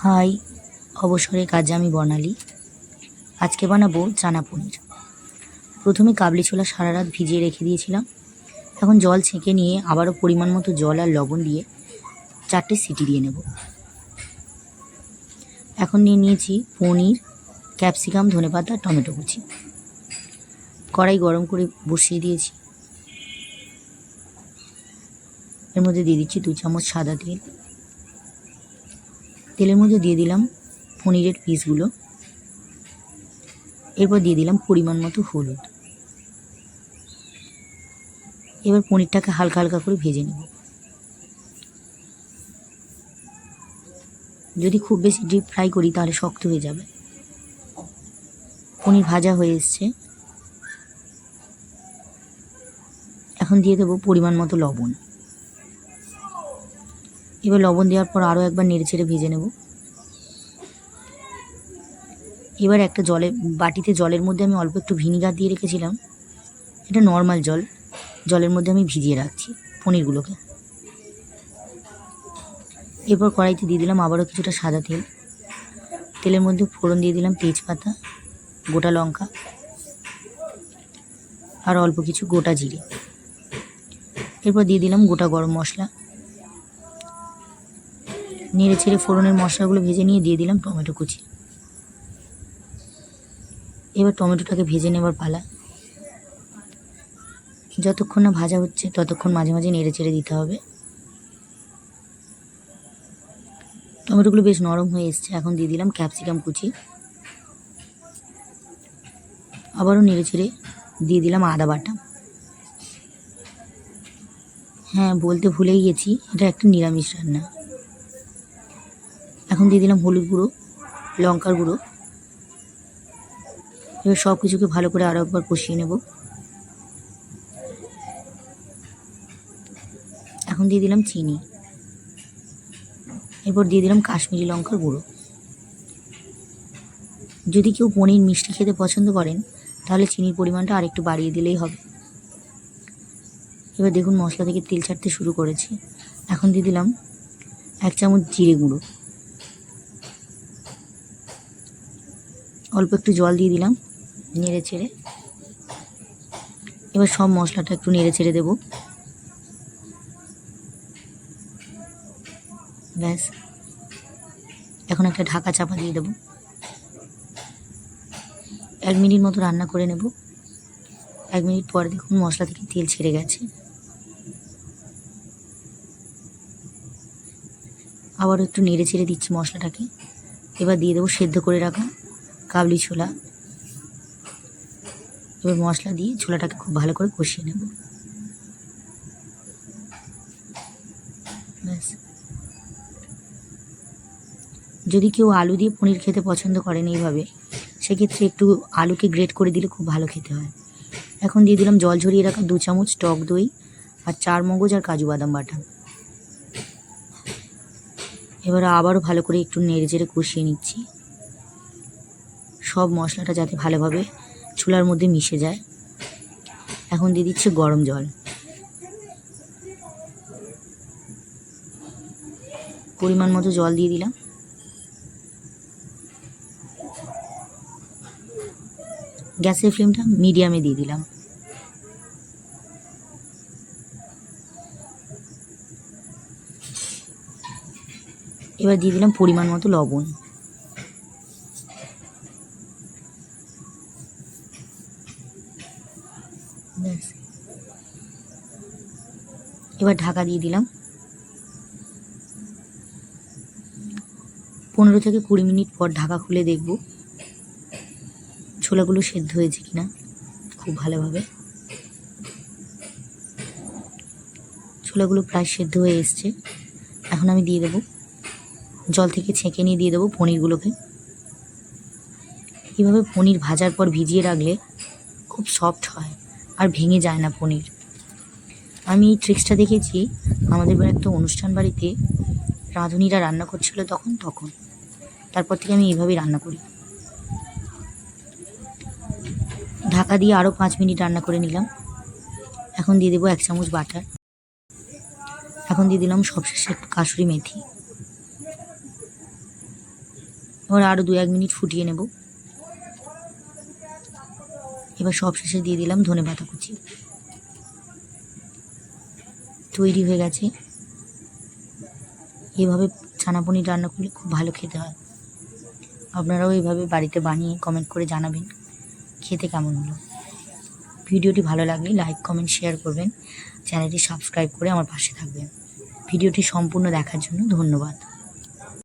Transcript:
High, অবসরের কাজে আমি বর্ণালী। আজকে বানাবো চানা পনির। প্রথমে কাবলি ছোলা সারা রাত ভিজিয়ে রেখে দিয়েছিলাম। এখন জল ছেঁকে নিয়ে আবারও পরিমাণ মতো জল আর লবণ দিয়ে 4টে সিটি দিয়ে নেব। এখন নিয়ে নিয়েছি পনির, ক্যাপসিকাম, ধনেপাতা, টমেটো কুচি। কড়াই গরম করে বসিয়ে দিয়েছি। এর মধ্যে দিয়ে দিচ্ছি 2 চামচ সাদা তেল। তেলের মধ্যে দিয়ে দিলাম পনিরের পিসগুলো। এরপর দিয়ে দিলাম পরিমাণ মতো হলুদ। এবার পনিরটাকে হালকা হালকা করে ভেজে নেব। যদি খুব বেশি ডিপ ফ্রাই করি তাহলে শক্ত হয়ে যাবে। পনির ভাজা হয়ে এসছে। এখন দিয়ে দেবো পরিমাণ মতো লবণ। এবার লবণ দেওয়ার পর আরও একবার নেড়েচেড়ে ভেজে নেব। এবার একটা বাটিতে জলের মধ্যে আমি অল্প একটু ভিনিগার দিয়ে রেখেছিলাম। এটা নর্মাল জল, জলের মধ্যে আমি ভিজিয়ে রাখছি পনিরগুলোকে। এরপর কড়াইতে দিয়ে দিলাম আবারও কিছুটা সাদা তেল। তেলের মধ্যে ফোড়ন দিয়ে দিলাম তেজপাতা, গোটা লঙ্কা আর অল্প কিছু গোটা জিরে। এরপর দিয়ে দিলাম গোটা গরম মশলা। নেড়ে ছেড়ে ফোড়নের মশলাগুলো ভেজে নিয়ে দিয়ে দিলাম টমেটো কুচি। এবার টমেটোটাকে ভেজে নেবার পালা। যতক্ষণ না ভাজা হচ্ছে ততক্ষণ মাঝে মাঝে নেড়ে ছেড়ে দিতে হবে। টমেটোগুলো বেশ নরম হয়ে এসছে। এখন দিয়ে দিলাম ক্যাপসিকাম কুচি। আবারও নেড়ে ছেড়ে দিয়ে দিলাম আদা বাটা। হ্যাঁ, বলতে ভুলেই গেছি, এটা একটা নিরামিষ রান্না। এখন দিয়ে দিলাম হলুদ গুঁড়ো, লঙ্কার গুঁড়ো। এবার সব কিছুকে ভালো করে আরও একবার কষিয়ে নেব। এখন দিয়ে দিলাম চিনি। এরপর দিয়ে দিলাম কাশ্মীরি লঙ্কার গুঁড়ো। যদি কেউ পনির মিষ্টি খেতে পছন্দ করেন তাহলে চিনির পরিমাণটা আরেকটু বাড়িয়ে দিলেই হবে। এবার দেখুন মশলা থেকে তেল ছাড়তে শুরু করেছে। এখন দিয়ে দিলাম 1 চামচ জিরে গুঁড়ো। অল্প একটু জল দিয়ে দিলাম, নেড়ে ছেড়ে। এবার সব মশলাটা একটু নেড়ে ছেড়ে দেবো। ব্যাস, এখন একটা ঢাকা চাপা দিয়ে দেবো। 1 মিনিট মতো রান্না করে নেব। 1 মিনিট পরে দেখুন মশলা থেকে তেল ছেড়ে গেছে। আবার একটু নেড়ে ছেড়ে দিচ্ছি মশলাটাকে। এবার দিয়ে দেবো সেদ্ধ করে রাখা কাবলি ছোলা। এবার মশলা দিয়ে ছোলাটাকে খুব ভালো করে কষিয়ে নেব। ব্যাস, যদি কেউ আলু দিয়ে পনির খেতে পছন্দ করেন এইভাবে, সেক্ষেত্রে একটু আলুকে গ্রেট করে দিলে খুব ভালো খেতে হয়। এখন দিয়ে দিলাম জল ঝরিয়ে রাখা 2 চামচ টক দই আর 4 মগজ আর কাজু বাদাম বাটা। এবার আবারও ভালো করে একটু নেড়ে চেড়ে কষিয়ে নিচ্ছি, সব মশলাটা যাতে ভালোভাবে চুলার মধ্যে মিশে যায়। এখন দিয়ে দিচ্ছি গরম জল। পরিমাণ মতো জল দিয়ে দিলাম। গ্যাসের ফ্লেমটা মিডিয়ামে দিয়ে দিলাম। এবার দিয়ে দিলাম পরিমাণ মতো লবণ। ব্যাস, এবার ঢাকা দিয়ে দিলাম। 15 থেকে 20 মিনিট পর ঢাকা খুলে দেখব ছোলাগুলো সেদ্ধ হয়েছে কিনা খুব ভালোভাবে। ছোলাগুলো প্রায় সেদ্ধ হয়ে এসছে। এখন আমি দিয়ে দেবো, জল থেকে ছেঁকে নিয়ে দিয়ে দেবো পনিরগুলোকে। এইভাবে পনির ভাজার পর ভিজিয়ে রাখলে খুব সফট হয় আর ভেঙে যায় না পনির। আমি এই ট্রিক্সটা দেখেছি আমাদের একটা অনুষ্ঠান বাড়িতে রাঁধুনিরা রান্না করছিল তখন। তারপর থেকে আমি এইভাবেই রান্না করি। ঢাকা দিয়ে আরও 5 মিনিট রান্না করে নিলাম। এখন দিয়ে দেবো 1 চামচ বাটার। এখন দিয়ে দিলাম সবশেষে একটু কাসুরি মেথি। এবার আরও 2-1 মিনিট ফুটিয়ে নেব। এবার সব শেষে দিয়ে দিলাম ধনেপাতা কুচি। তৈরি হয়ে গেছে। এভাবে ছানা পনির রান্না করলে খুব ভালো খেতে হয়। আপনারাও এইভাবে বাড়িতে বানিয়ে কমেন্ট করে জানাবেন খেতে কেমন হলো। ভিডিওটি ভালো লাগলে লাইক, কমেন্ট, শেয়ার করবেন। চ্যানেলটি সাবস্ক্রাইব করে আমার পাশে থাকবেন। ভিডিওটি সম্পূর্ণ দেখার জন্য ধন্যবাদ।